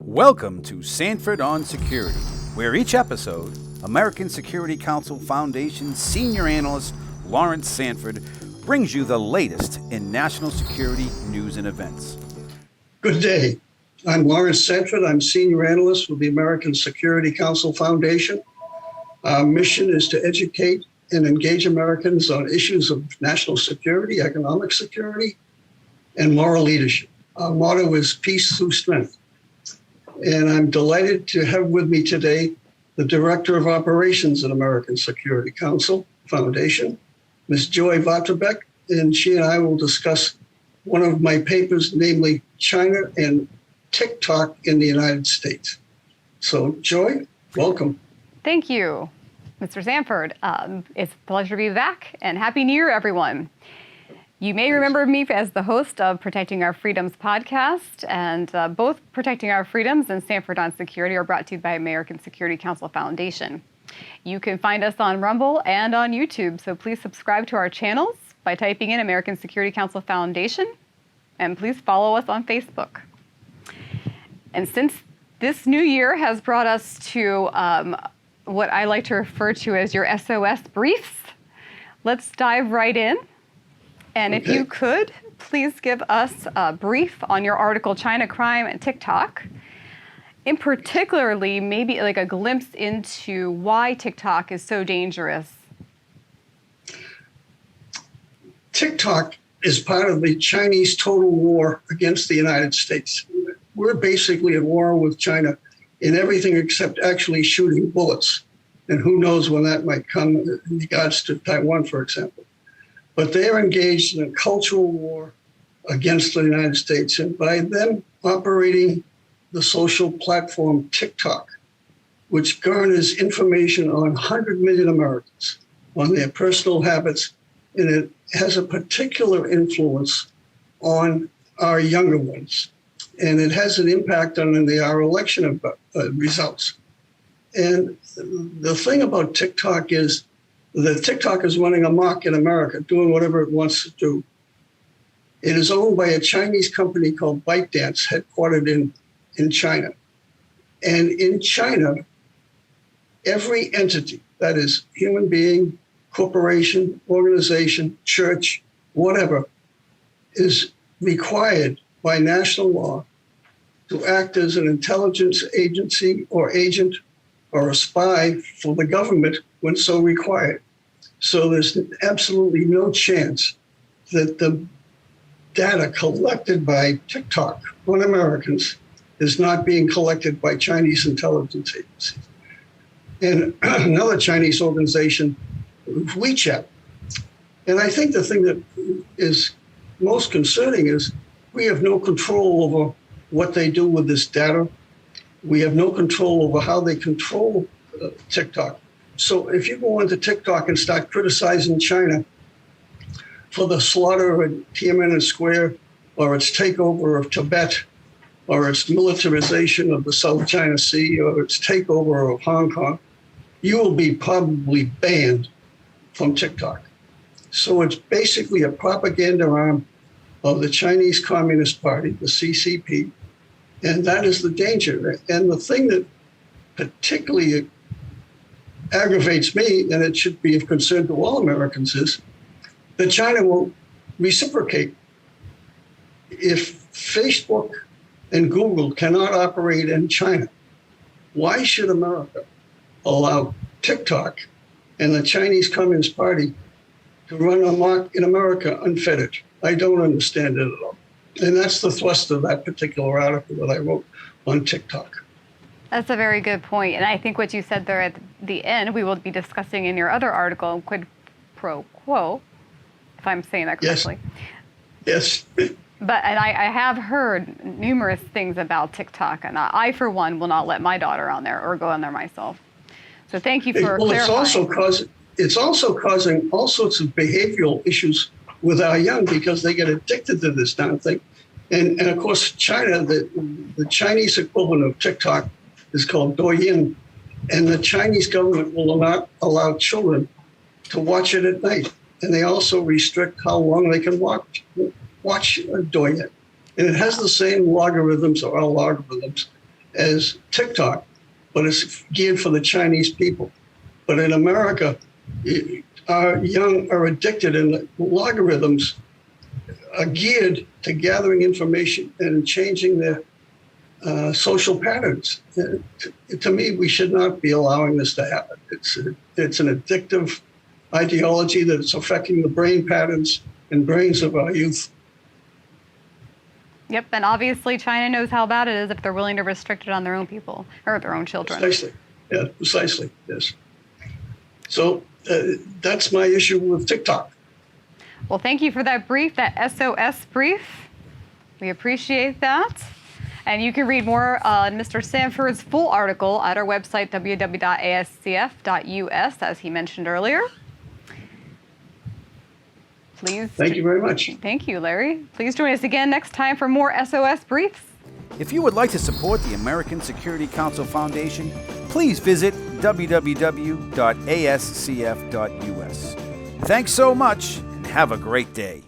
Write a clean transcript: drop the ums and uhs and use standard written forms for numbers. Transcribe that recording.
Welcome to Sanford on Security, where each episode, American Security Council Foundation Senior Analyst Lawrence Sanford brings you the latest in national security news and events. Good day. I'm Lawrence Sanford. I'm Senior Analyst with the American Security Council Foundation. Our mission is to educate and engage Americans on issues of national security, economic security, and moral leadership. Our motto is peace through strength. And I'm delighted to have with me today the Director of Operations at American Security Council Foundation, Ms. Joy Vaterbeck, and she and I will discuss one of my papers, namely China and TikTok in the United States. So, Joy, welcome. Thank you, Mr. Sanford. It's a pleasure to be back, and Happy New Year, everyone. You may remember me as the host of Protecting Our Freedoms podcast, and both Protecting Our Freedoms and Sanford on Security are brought to you by American Security Council Foundation. You can find us on Rumble and on YouTube, so please subscribe to our channels by typing in American Security Council Foundation, and please follow us on Facebook. And since this new year has brought us to what I like to refer to as your SOS briefs, let's dive right in. And if you could, please give us a brief on your article, China Crime and TikTok. In particularly, maybe like a glimpse into why TikTok is so dangerous. TikTok is part of the Chinese total war against the United States. We're basically at war with China in everything except actually shooting bullets. And who knows when that might come in regards to Taiwan, for example. But they're engaged in a cultural war against the United States. And by them operating the social platform TikTok, which garners information on 100 million Americans on their personal habits, and it has a particular influence on our younger ones. And it has an impact on our election results. And the thing about TikTok is that TikTok is running amok in America, doing whatever it wants to do. It is owned by a Chinese company called ByteDance, headquartered in China. And in China, every entity, that is human being, corporation, organization, church, whatever, is required by national law to act as an intelligence agency or agent or a spy for the government when so required. So there's absolutely no chance that the data collected by TikTok on Americans is not being collected by Chinese intelligence agencies. And another Chinese organization, WeChat. And I think the thing that is most concerning is we have no control over what they do with this data. We have no control over how they control TikTok. So if you go into TikTok and start criticizing China for the slaughter at Tiananmen Square, or its takeover of Tibet, or its militarization of the South China Sea, or its takeover of Hong Kong, you will be probably banned from TikTok. So it's basically a propaganda arm of the Chinese Communist Party, the CCP, and that is the danger. And the thing that particularly aggravates me, and it should be of concern to all Americans, is that China will reciprocate. If Facebook and Google cannot operate in China, why should America allow TikTok and the Chinese Communist Party to run amok in America unfettered? I don't understand it at all. And that's the thrust of that particular article that I wrote on TikTok. That's a very good point. And I think what you said there at the end, we will be discussing in your other article, quid pro quo, if I'm saying that correctly. Yes. But and I have heard numerous things about TikTok, and I, for one, will not let my daughter on there or go on there myself. So thank you for clarifying. It's also causing all sorts of behavioral issues with our young because they get addicted to this damn thing. And of course, China, the Chinese equivalent of TikTok is called Douyin. And the Chinese government will not allow children to watch it at night. And they also restrict how long they can watch Douyin. And it has the same logarithms or logarithms as TikTok, but it's geared for the Chinese people. But in America, our young are addicted, and the logarithms are geared to gathering information and changing their social patterns. To me, we should not be allowing this to happen. It's an addictive ideology that's affecting the brain patterns and brains of our youth. Yep, and obviously China knows how bad it is if they're willing to restrict it on their own people or their own children. Precisely. Yeah, precisely. Yes. So that's my issue with TikTok. Well, thank you for that brief, that SOS brief. We appreciate that. And you can read more on Mr. Sanford's full article at our website, www.ascf.us, as he mentioned earlier. Please. Thank you very much. Thank you, Larry. Please join us again next time for more SOS briefs. If you would like to support the American Security Council Foundation, please visit www.ascf.us. Thanks so much, and have a great day.